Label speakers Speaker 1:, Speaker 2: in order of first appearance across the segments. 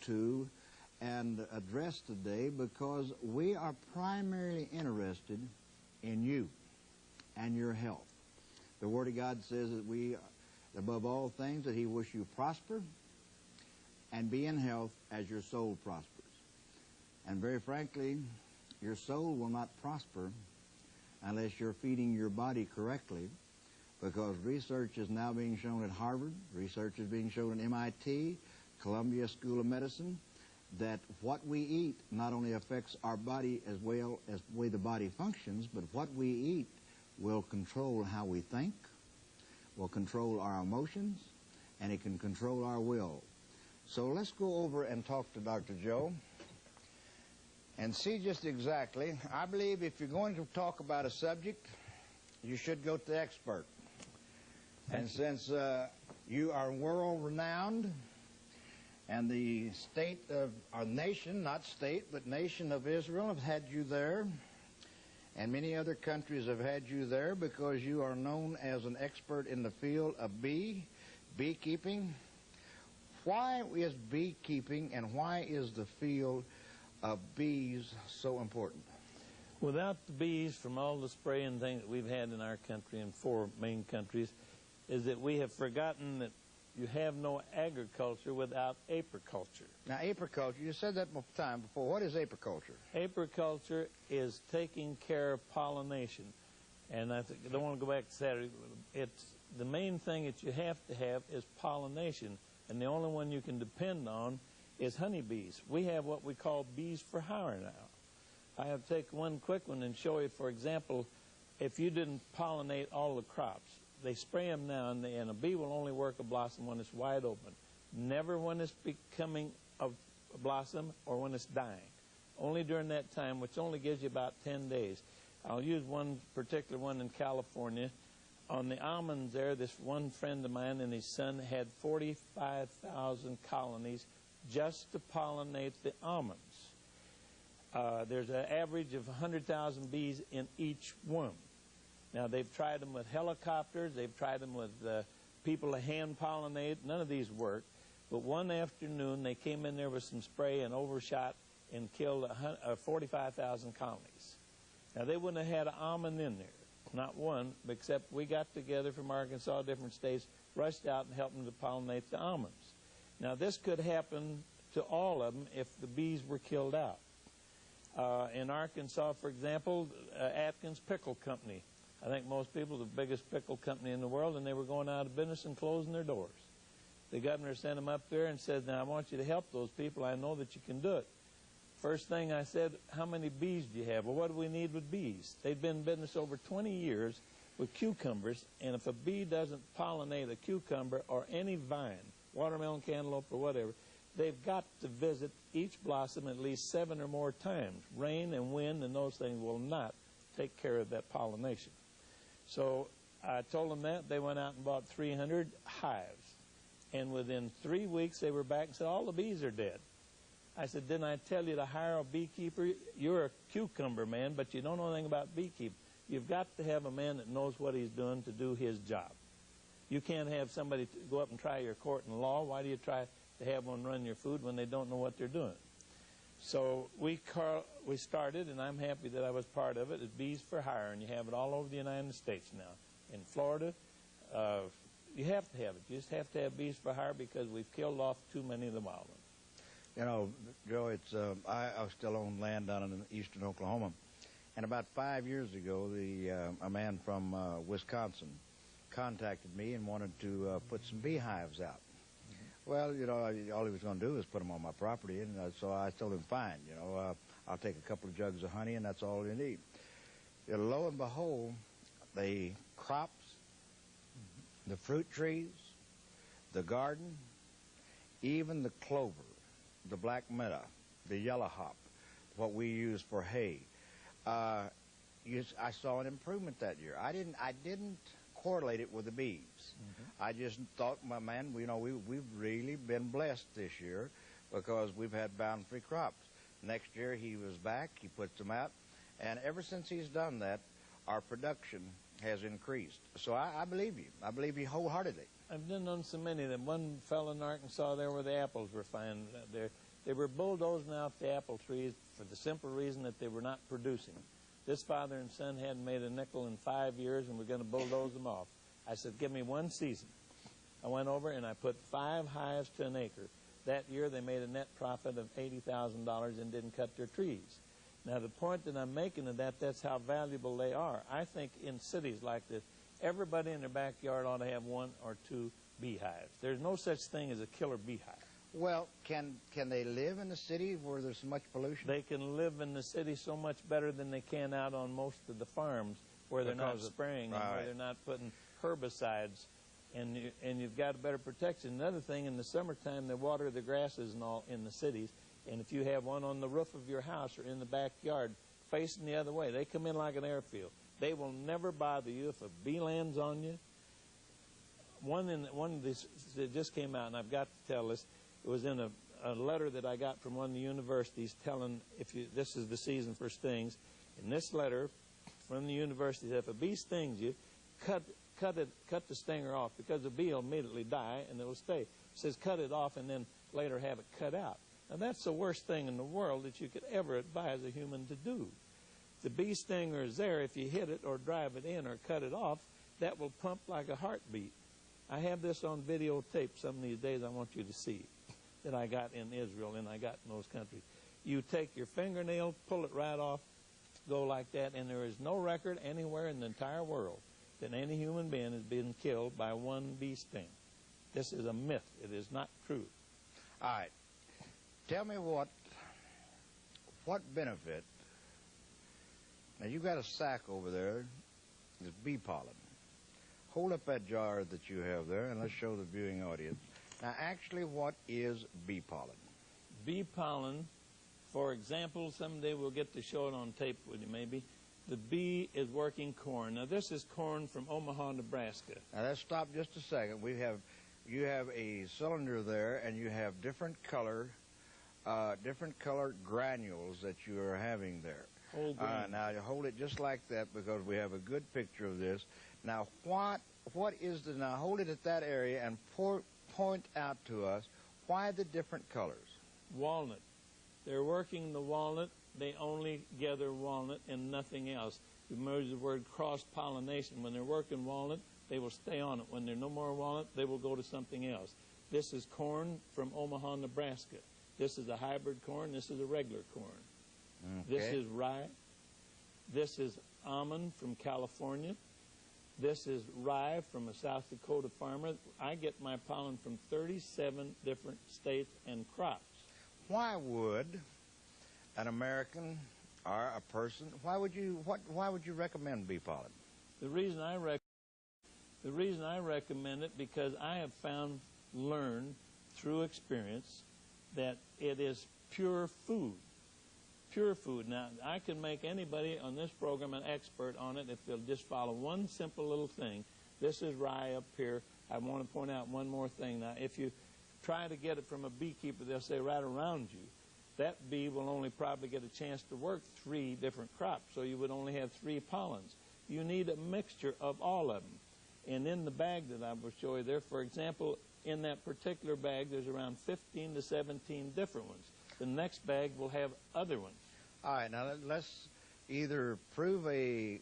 Speaker 1: to and address today because we are primarily interested in you and your health. The Word of God says that we, above all things, that He wish you prosper and be in health as your soul prospers. And very frankly, your soul will not prosper unless you're feeding your body correctly, because research is now being shown at Harvard, research is being shown at MIT, Columbia School of Medicine, that what we eat not only affects our body as well as the way the body functions, but what we eat will control how we think, will control our emotions, and it can control our will. So let's go over and talk to Dr. Joe and see just exactly. I believe if you're going to talk about a subject, you should go to the expert. And since you are world-renowned, and the state of our nation, not state, but nation of Israel have had you there, and many other countries have had you there because you are known as an expert in the field of beekeeping. Why is beekeeping and why is the field of bees so important?
Speaker 2: Without the bees, from all the spraying things that we've had in our country, in 4 main countries, is that we have forgotten that you have no agriculture without apiculture.
Speaker 1: Now, apiculture, you said that time before. What is apiculture?
Speaker 2: Apiculture is taking care of pollination. And I don't want to go back to Saturday. It's the main thing that you have to have is pollination. And the only one you can depend on is honeybees. We have what we call bees for hire now. I have to take one quick one and show you, for example, if you didn't pollinate all the crops, they spray them now, and a bee will only work a blossom when it's wide open. Never when it's becoming a blossom or when it's dying. Only during that time, which only gives you about 10 days. I'll use one particular one in California. On the almonds there, this one friend of mine and his son had 45,000 colonies just to pollinate the almonds. There's an average of 100,000 bees in each one. Now, they've tried them with helicopters, they've tried them with people to hand pollinate. None of these work. But one afternoon, they came in there with some spray and overshot and killed 45,000 colonies. Now, they wouldn't have had an almond in there, not one, except we got together from Arkansas, different states, rushed out and helped them to pollinate the almonds. Now, this could happen to all of them if the bees were killed out. In Arkansas, for example, Atkins Pickle Company, I think most people, the biggest pickle company in the world, and they were going out of business and closing their doors. The governor sent them up there and said, now I want you to help those people. I know that you can do it. First thing I said, how many bees do you have? Well, what do we need with bees? They've been in business over 20 years with cucumbers, and if a bee doesn't pollinate a cucumber or any vine, watermelon, cantaloupe, or whatever, they've got to visit each blossom at least 7 or more times. Rain and wind and those things will not take care of that pollination. So I told them that. They went out and bought 300 hives. And within 3 weeks, they were back and said, all the bees are dead. I said, didn't I tell you to hire a beekeeper? You're a cucumber man, but you don't know anything about beekeeping. You've got to have a man that knows what he's doing to do his job. You can't have somebody go up and try your court in law. Why do you try to have one run your food when they don't know what they're doing? So we started, and I'm happy that I was part of it, it's Bees for Hire, and you have it all over the United States now. In Florida, you have to have it. You just have to have Bees for Hire because we've killed off too many of the wild ones.
Speaker 1: You know, Joe, it's I still own land down in eastern Oklahoma, and about 5 years ago, a man from Wisconsin contacted me and wanted to put some beehives out. Well, you know, all he was going to do was put them on my property, and so I told him, fine, you know, I'll take a couple of jugs of honey, and that's all you need. Lo and behold, the crops, the fruit trees, the garden, even the clover, the black meadow, the yellow hop, what we use for hay, I saw an improvement that year. I didn't correlate it with the bees. I just thought, my man, you know, we've really been blessed this year because we've had bountiful crops. Next year he was back, he puts them out, and ever since he's done that, our production has increased. So I believe you. I believe you wholeheartedly.
Speaker 2: I've done on so many of them. One fellow in Arkansas there where the apples were fine. They were bulldozing out the apple trees for the simple reason that they were not producing. This father and son hadn't made a nickel in 5 years, and we're going to bulldoze them off. I said, give me one season. I went over and I put 5 hives to an acre. That year they made a net profit of $80,000 and didn't cut their trees. Now the point that I'm making of that, that's how valuable they are. I think in cities like this, everybody in their backyard ought to have 1 or 2 beehives. There's no such thing as a killer beehive.
Speaker 1: Well, can they live in the city where there's so much pollution?
Speaker 2: They can live in the city so much better than they can out on most of the farms where they're not spraying and where they're not putting herbicides, and you've got a better protection. Another thing, in the summertime, they water the grasses and all in the cities, and if you have one on the roof of your house or in the backyard facing the other way, they come in like an airfield. They will never bother you if a bee lands on you. One of these that just came out, and I've got to tell this. It was in a letter that I got from one of the universities telling this is the season for stings. In this letter from the university, if a bee stings you, cut the stinger off, because the bee will immediately die and it will stay. It says cut it off and then later have it cut out. Now that's the worst thing in the world that you could ever advise a human to do. The bee stinger is there. If you hit it or drive it in or cut it off, that will pump like a heartbeat. I have this on videotape some of these days I want you to see, that I got in Israel and I got in those countries. You take your fingernail, pull it right off, go like that, and there is no record anywhere in the entire world that any human being has been killed by 1 bee sting. This is a myth. It is not true.
Speaker 1: All right. Tell me what benefit. Now, you've got a sack over there. It's bee pollen. Hold up that jar that you have there, and let's show the viewing audience. Now, actually, what is bee pollen?
Speaker 2: Bee pollen, for example, someday we'll get to show it on tape with you maybe. The bee is working corn. Now, this is corn from Omaha, Nebraska.
Speaker 1: Now, let's stop just a second. You have a cylinder there, and you have different colored granules that you are having there. Now, you hold it just like that because we have a good picture of this. Now, what is the, now hold it at that area and point out to us why the different colors.
Speaker 2: Walnut. They're working the walnut. They only gather walnut and nothing else. Remember the word cross-pollination. When they're working walnut, they will stay on it. When there's no more walnut, they will go to something else. This is corn from Omaha, Nebraska. This is a hybrid corn. This is a regular corn. Okay. This is rye. This is almond from California. This is rye from a South Dakota farmer. I get my pollen from 37 different states and crops.
Speaker 1: Why would an American or a person, why would you recommend bee pollen?
Speaker 2: The reason I recommend it, because I have learned through experience that it is pure food. Pure food. Now, I can make anybody on this program an expert on it if they'll just follow one simple little thing. This is rye up here. I want to point out one more thing. Now, if you try to get it from a beekeeper, they'll say right around you. That bee will only probably get a chance to work 3 different crops, so you would only have 3 pollens. You need a mixture of all of them. And in the bag that I will show you there, for example, in that particular bag, there's around 15 to 17 different ones. The next bag will have other ones.
Speaker 1: All right, now let's either prove a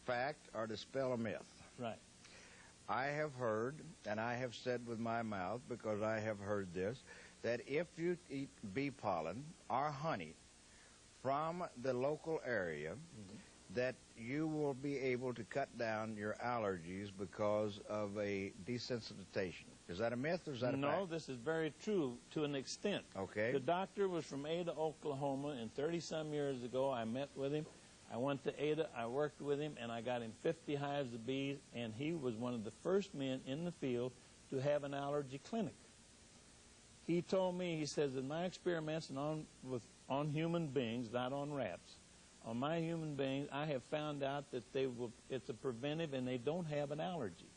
Speaker 1: fact or dispel a myth.
Speaker 2: Right.
Speaker 1: I have heard, and I have said with my mouth, because I have heard this, that if you eat bee pollen or honey from the local area, that you will be able to cut down your allergies because of a desensitization. Is that a myth or is that a fact?
Speaker 2: No, this is very true to an extent.
Speaker 1: Okay.
Speaker 2: The doctor was from Ada, Oklahoma, and 30-some years ago I met with him. I went to Ada, I worked with him, and I got him 50 hives of bees, and he was one of the first men in the field to have an allergy clinic. He told me, he says, in my experiments on human beings, not on rats, on my human beings, I have found out that it's a preventive and they don't have an allergy.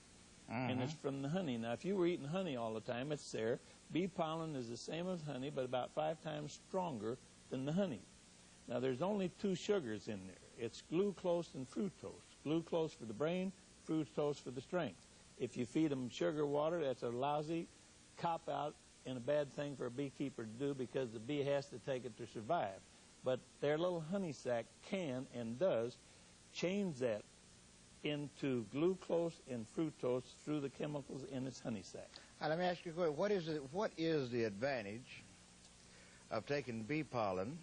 Speaker 2: And it's from the honey. Now, if you were eating honey all the time, it's there. Bee pollen is the same as honey, but about 5 times stronger than the honey. Now, there's only 2 sugars in there. It's glucose and fructose. Glucose for the brain, fructose for the strength. If you feed them sugar water, that's a lousy cop-out and a bad thing for a beekeeper to do because the bee has to take it to survive. But their little honey sac can and does change that into glucose and fructose through the chemicals in its honey sac.
Speaker 1: Now, let me ask you a question. What is the advantage of taking bee pollen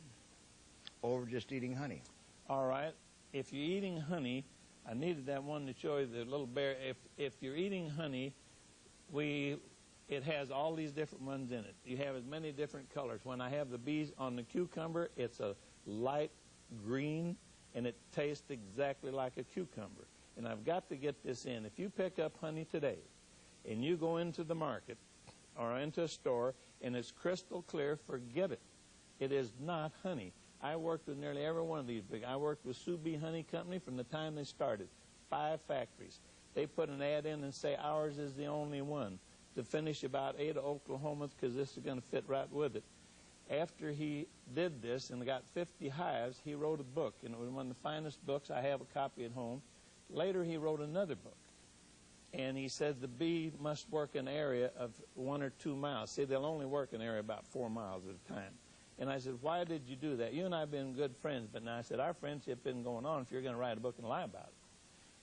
Speaker 1: over just eating honey?
Speaker 2: All right. If you're eating honey, I needed that one to show you the little bear. If you're eating honey, it has all these different ones in it. You have as many different colors. When I have the bees on the cucumber, it's a light green, and it tastes exactly like a cucumber. And I've got to get this in. If you pick up honey today, and you go into the market or into a store, and it's crystal clear, forget it. It is not honey. I worked with nearly every one of these big. I worked with Sioux Bee Honey Company from the time they started. 5 factories. They put an ad in and say ours is the only one. To finish about 8 Oklahomas, because this is going to fit right with it. After he did this and got 50 hives, he wrote a book, and it was one of the finest books. I have a copy at home. Later, he wrote another book, and he said the bee must work an area of 1 or 2 miles. See, they'll only work an area about 4 miles at a time. And I said, why did you do that? You and I have been good friends, but now I said, our friendship isn't going on if you're going to write a book and lie about it.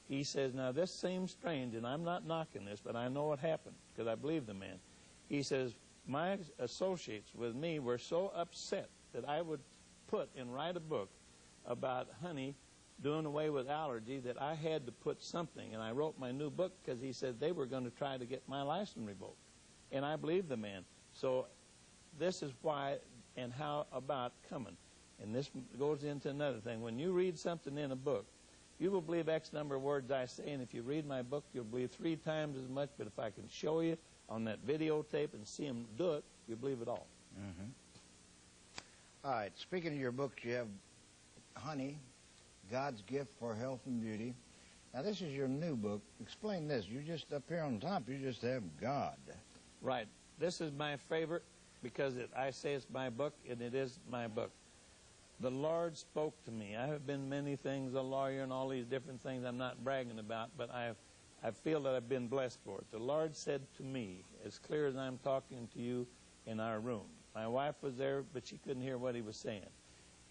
Speaker 2: He says, now this seems strange, and I'm not knocking this, but I know what happened, because I believe the man. He says, my associates with me were so upset that I would put and write a book about honey doing away with allergy that I had to put something. And I wrote my new book because he said they were going to try to get my license revoked. And I believe the man. So this is why and how about coming. And this goes into another thing. When you read something in a book, you will believe X number of words I say, and if you read my book, you'll believe 3 times as much. But if I can show you on that videotape and see him do it, you believe it all.
Speaker 1: Mm-hmm. All right. Speaking of your books, you have Honey, God's Gift for Health and Beauty. Now, this is your new book. Explain this. You just, up here on top, you just have God.
Speaker 2: Right. This is my favorite because I say it's my book, and it is my book. The Lord spoke to me. I have been many things, a lawyer and all these different things I'm not bragging about, but I feel that I've been blessed for it. The Lord said to me, as clear as I'm talking to you in our room. My wife was there, but she couldn't hear what he was saying.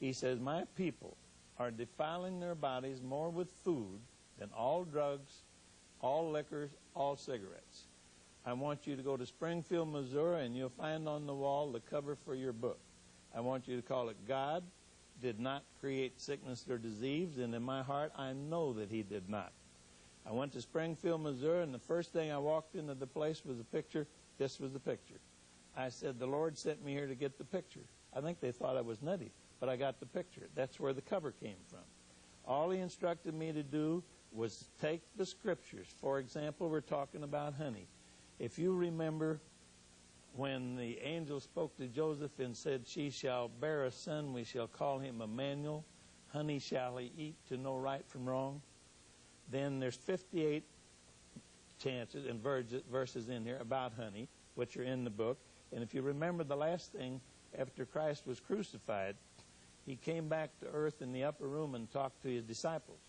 Speaker 2: He says, my people are defiling their bodies more with food than all drugs, all liquors, all cigarettes. I want you to go to Springfield, Missouri, and you'll find on the wall the cover for your book. I want you to call it God did not create sickness or disease, and in my heart, I know that he did not. I went to Springfield, Missouri, and the first thing I walked into the place was a picture. This was the picture. I said, the Lord sent me here to get the picture. I think they thought I was nutty, but I got the picture. That's where the cover came from. All he instructed me to do was take the scriptures. For example, we're talking about honey. If you remember when the angel spoke to Joseph and said, she shall bear a son, we shall call him Emmanuel, honey shall he eat to know right from wrong. Then there's 58 chances and verses in here about honey, which are in the book. And if you remember the last thing, after Christ was crucified, he came back to earth in the upper room and talked to his disciples.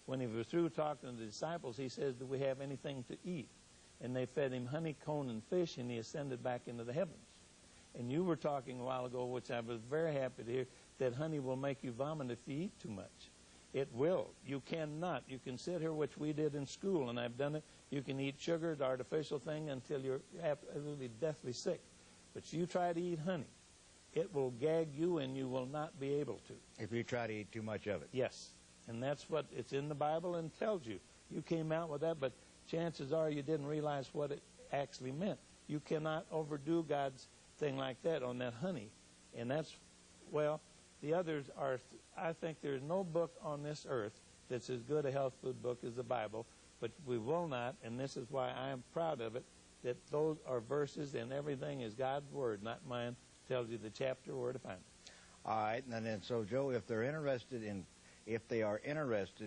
Speaker 2: When he was through talking to the disciples, he says, do we have anything to eat? And they fed him honeycomb and fish, and he ascended back into the heavens. And you were talking a while ago, which I was very happy to hear, that honey will make you vomit if you eat too much. It will. You cannot. You can sit here, which we did in school, and I've done it. You can eat sugar, the artificial thing, until you're absolutely deathly sick. But you try to eat honey, it will gag you, and you will not be able to.
Speaker 1: If you try to eat too much of it.
Speaker 2: Yes. And that's what it's in the Bible and tells you. You came out with that, but chances are you didn't realize what it actually meant. You cannot overdo God's thing like that on that honey. And that's, well, the others are, I think there's no book on this earth that's as good a health food book as the Bible, but we will not, and this is why I am proud of it, that those are verses and everything is God's word, not mine. Tells you the chapter where to find it.
Speaker 1: All right, and then so Joe, if they are interested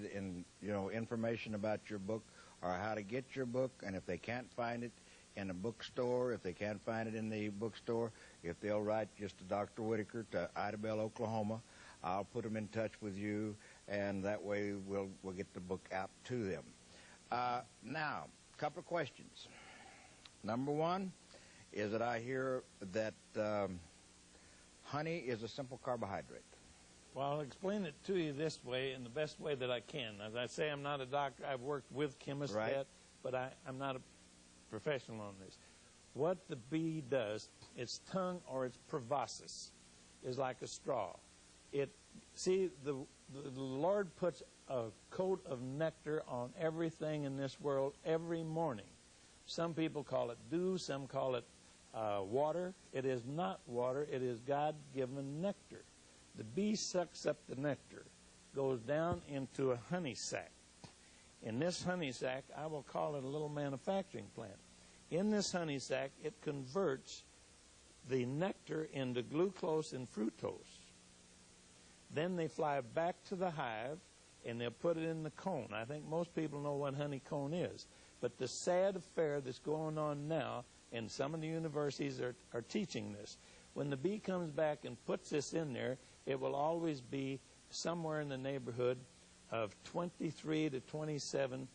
Speaker 1: in information about your book or how to get your book, and if they can't find it in a bookstore, if they can't find it in the bookstore, if they'll write just to Dr. Whittaker to Idabel, Oklahoma, I'll put them in touch with you, and that way we'll get the book out to them. Now, a couple of questions. Number one, is that I hear that honey is a simple carbohydrate.
Speaker 2: Well, I'll explain it to you this way, in the best way that I can. As I say, I'm not a doctor. I've worked with chemists,
Speaker 1: Right.
Speaker 2: but I'm not a professional on this. What the bee does, its tongue or its proboscis is like a straw. The Lord puts a coat of nectar on everything in this world every morning. Some people call it dew, some call it water. It is not water, it is God-given nectar. The bee sucks up the nectar, goes down into a honey sac. In this honey sac, I will call it a little manufacturing plant. In this honey sac, it converts the nectar into glucose and fructose. Then they fly back to the hive, and they'll put it in the cone. I think most people know what honeycomb is. But the sad affair that's going on now, and some of the universities are teaching this, when the bee comes back and puts this in there, it will always be somewhere in the neighborhood of 23 to 27%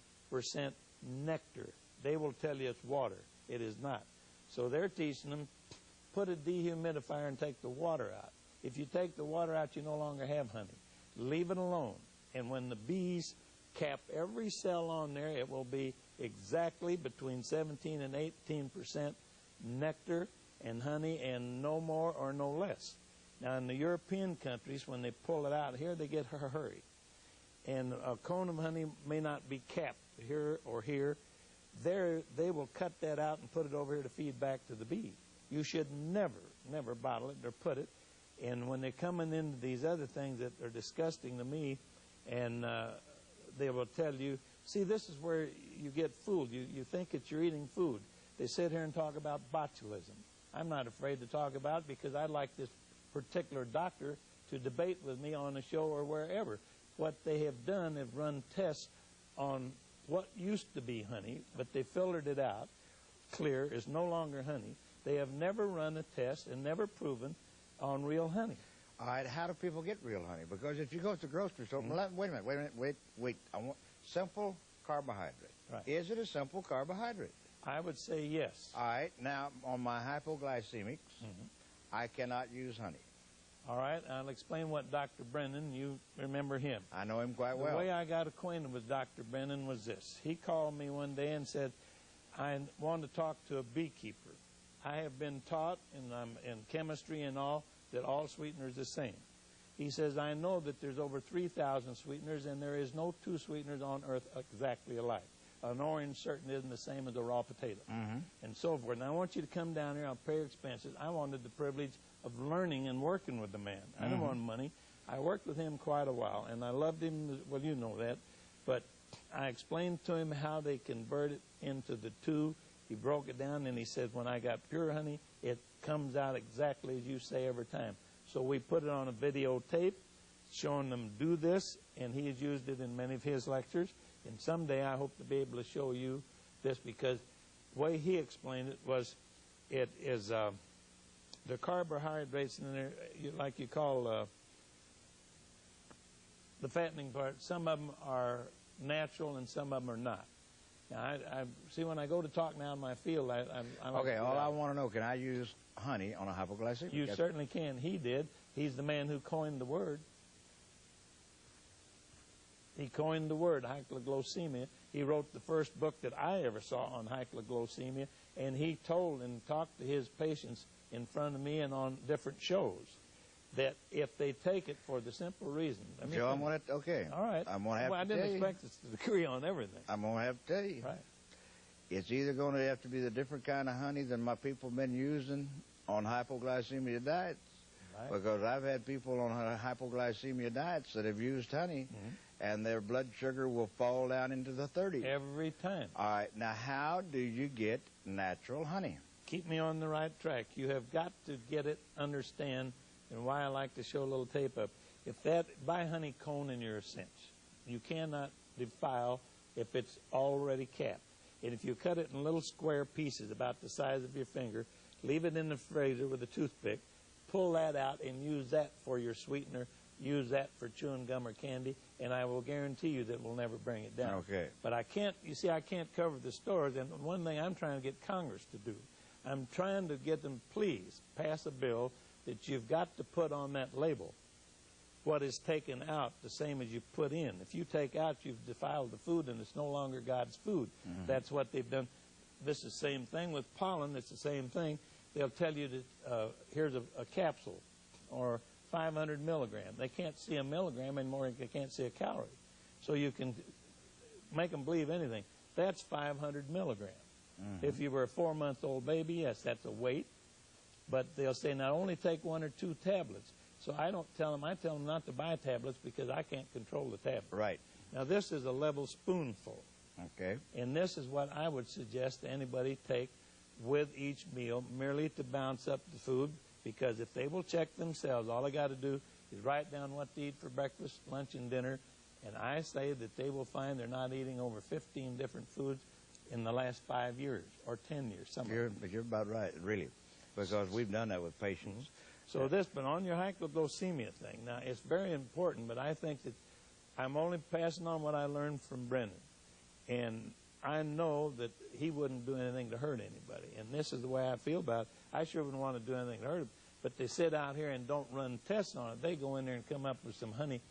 Speaker 2: nectar. They will tell you it's water. It is not. So they're teaching them, put a dehumidifier and take the water out. If you take the water out, you no longer have honey. Leave it alone. And when the bees cap every cell on there, it will be exactly between 17 and 18% nectar and honey, and no more or no less. Now, in the European countries, when they pull it out here, they get a hurry. And a cone of honey may not be capped here or here. There, they will cut that out and put it over here to feed back to the bee. You should never bottle it or put it. And when they're coming into these other things that are disgusting to me, and they will tell you, see, this is where you get fooled. You think that you're eating food. They sit here and talk about botulism. I'm not afraid to talk about it because I'd like this particular doctor to debate with me on a show or wherever. What they have done is run tests on what used to be honey, but they filtered it out. Clear is no longer honey. They have never run a test and never proven on real honey.
Speaker 1: All right, how do people get real honey? Because if you go to the grocery store, wait a minute. I want simple carbohydrate.
Speaker 2: Right.
Speaker 1: Is it a simple carbohydrate?
Speaker 2: I would say yes.
Speaker 1: All right, now on my hypoglycemics, I cannot use honey.
Speaker 2: All right, I'll explain what Dr. Brennan, you remember him.
Speaker 1: I know him quite well.
Speaker 2: The way I got acquainted with Dr. Brennan was this. He called me one day and said, I want to talk to a beekeeper. I have been taught in chemistry and all that all sweeteners are the same. He says, I know that there's over 3,000 sweeteners, and there is no two sweeteners on earth exactly alike. An orange certainly isn't the same as a raw potato, and so forth. And I want you to come down here. I'll pay your expenses. I wanted the privilege of learning and working with the man. I didn't want money. I worked with him quite a while, and I loved him. Well, you know that. But I explained to him how they convert it into the two. He broke it down, and he said, when I got pure honey, it comes out exactly as you say every time. So we put it on a videotape showing them do this, and he has used it in many of his lectures. And someday I hope to be able to show you this, because the way he explained it was it is the carbohydrates in there, like you call the fattening part. Some of them are natural and some of them are not. Now, I see when I go to talk now in my field, I'm
Speaker 1: okay, all I want to know, can I use honey on a hypoglycemic?
Speaker 2: You certainly can. He did. He's the man who coined the word. He coined the word, hypoglycemia. He wrote the first book that I ever saw on hypoglycemia, and he told and talked to his patients in front of me and on different shows that if they take it for the simple reason.
Speaker 1: Joe, I'm going to, okay.
Speaker 2: All right.
Speaker 1: I'm going to have to
Speaker 2: I didn't expect us to agree on everything.
Speaker 1: I'm going to have to tell you.
Speaker 2: Right.
Speaker 1: It's either going to have to be the different kind of honey than my people have been using on hypoglycemia diets. Right. Because I've had people on hypoglycemia diets that have used honey, and their blood sugar will fall down into the 30s.
Speaker 2: Every time.
Speaker 1: All right. Now, how do you get natural honey?
Speaker 2: Keep me on the right track. You have got to get it, understand, and why I like to show a little tape up. If that, buy honey cone in your sense. You cannot defile if it's already capped. And if you cut it in little square pieces about the size of your finger, leave it in the freezer with a toothpick, pull that out and use that for your sweetener, use that for chewing gum or candy, and I will guarantee you that we'll never bring it down.
Speaker 1: Okay.
Speaker 2: But I can't, you see, I can't cover the stores, and one thing I'm trying to get Congress to do. I'm trying to get them, please, pass a bill that you've got to put on that label what is taken out the same as you put in. If you take out, you've defiled the food and it's no longer God's food. That's what they've done. This is the same thing with pollen. It's the same thing. They'll tell you that here's a capsule or 500 milligrams. They can't see a milligram anymore. They can't see a calorie. So you can make them believe anything. That's 500 milligrams. If you were a 4-month-old baby, yes, that's a weight. But they'll say, now only take 1 or 2 tablets. So I don't tell them. I tell them not to buy tablets because I can't control the tablet.
Speaker 1: Right.
Speaker 2: Now this is a level spoonful.
Speaker 1: Okay.
Speaker 2: And this is what I would suggest to anybody take with each meal, merely to bounce up the food, because if they will check themselves, all they got to do is write down what to eat for breakfast, lunch, and dinner, and I say that they will find they're not eating over 15 different foods in the last 5 years or 10 years.
Speaker 1: But you're about right, really, because we've done that with patients.
Speaker 2: So but on your hypoglycemia thing, now it's very important, but I think that I'm only passing on what I learned from Brennan. And I know that he wouldn't do anything to hurt anybody. And this is the way I feel about it. I sure wouldn't want to do anything to hurt him. But they sit out here and don't run tests on it. They go in there and come up with some honey.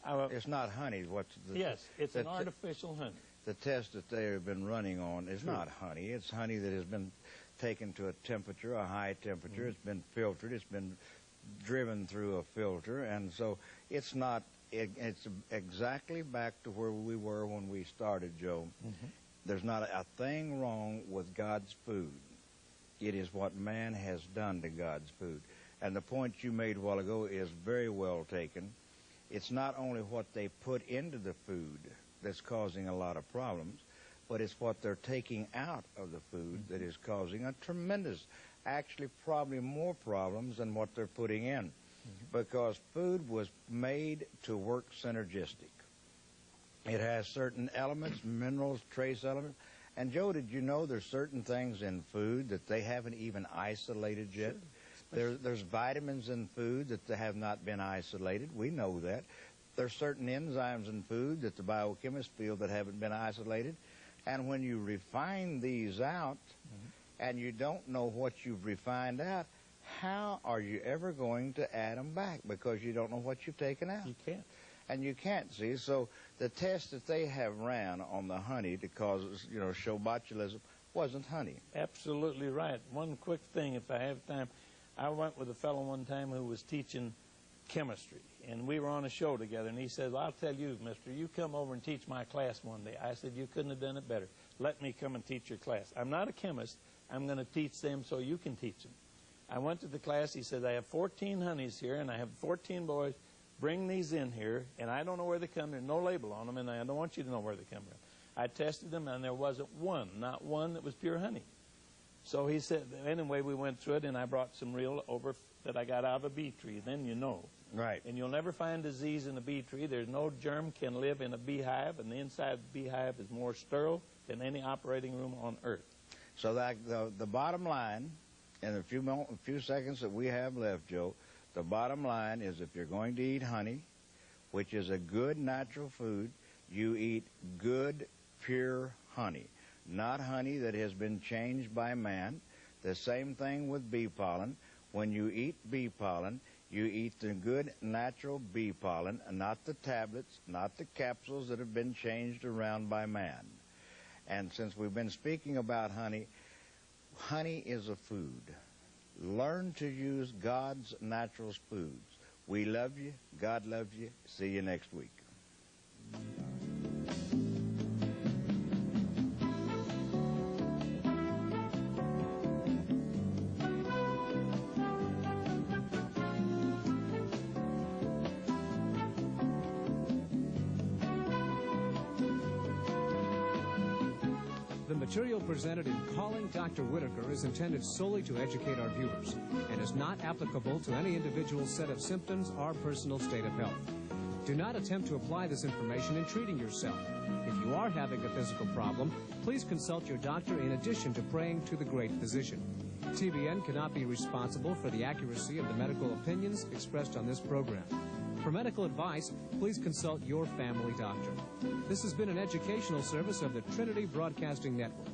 Speaker 1: It's not honey.
Speaker 2: Yes, it's an artificial honey.
Speaker 1: The test that they have been running on is not honey. It's honey that has been taken to a temperature, a high temperature. It's been filtered. It's been driven through a filter. And so it's not, it's exactly back to where we were when we started, Joe. There's not a thing wrong with God's food. It is what man has done to God's food. And the point you made a while ago is very well taken. It's not only what they put into the food that's causing a lot of problems, but it's what they're taking out of the food that is causing a tremendous, actually probably more problems than what they're putting in. Because food was made to work synergistic. It has certain elements, minerals, trace elements. And, Joe, did you know there's certain things in food that they haven't even isolated yet? There's vitamins in food that they have not been isolated. We know that. There's certain enzymes in food that the biochemists feel that haven't been isolated. And when you refine these out and you don't know what you've refined out, how are you ever going to add them back? Because you don't know what you've taken out.
Speaker 2: You can't.
Speaker 1: And you can't, see. So the test that they have ran on the honey to cause, show botulism wasn't honey.
Speaker 2: Absolutely right. One quick thing, if I have time. I went with a fellow one time who was teaching chemistry, and we were on a show together, and he says, well, I'll tell you, mister, you come over and teach my class one day. I said, you couldn't have done it better. Let me come and teach your class. I'm not a chemist. I'm going to teach them so you can teach them. I went to the class. He said, I have 14 honeys here, and I have 14 boys. Bring these in here, and I don't know where they come. There's no label on them, and I don't want you to know where they come from. I tested them, and there wasn't one, not one that was pure honey. So he said, anyway, we went through it, and I brought some real over that I got out of a bee tree. Then you know.
Speaker 1: Right.
Speaker 2: And you'll never find disease in a bee tree. There's no germ can live in a beehive, and the inside of the beehive is more sterile than any operating room on earth.
Speaker 1: So that the bottom line, in a few seconds that we have left, Joe, the bottom line is if you're going to eat honey, which is a good natural food, you eat good, pure honey. Not honey that has been changed by man. The same thing with bee pollen. When you eat bee pollen, you eat the good natural bee pollen, not the tablets, not the capsules that have been changed around by man. And since we've been speaking about honey, honey is a food. Learn to use God's natural foods. We love you. God loves you. See you next week.
Speaker 3: The material presented in Calling Dr. Whittaker is intended solely to educate our viewers and is not applicable to any individual set of symptoms or personal state of health. Do not attempt to apply this information in treating yourself. If you are having a physical problem, please consult your doctor in addition to praying to the great physician. TBN cannot be responsible for the accuracy of the medical opinions expressed on this program. For medical advice, please consult your family doctor. This has been an educational service of the Trinity Broadcasting Network.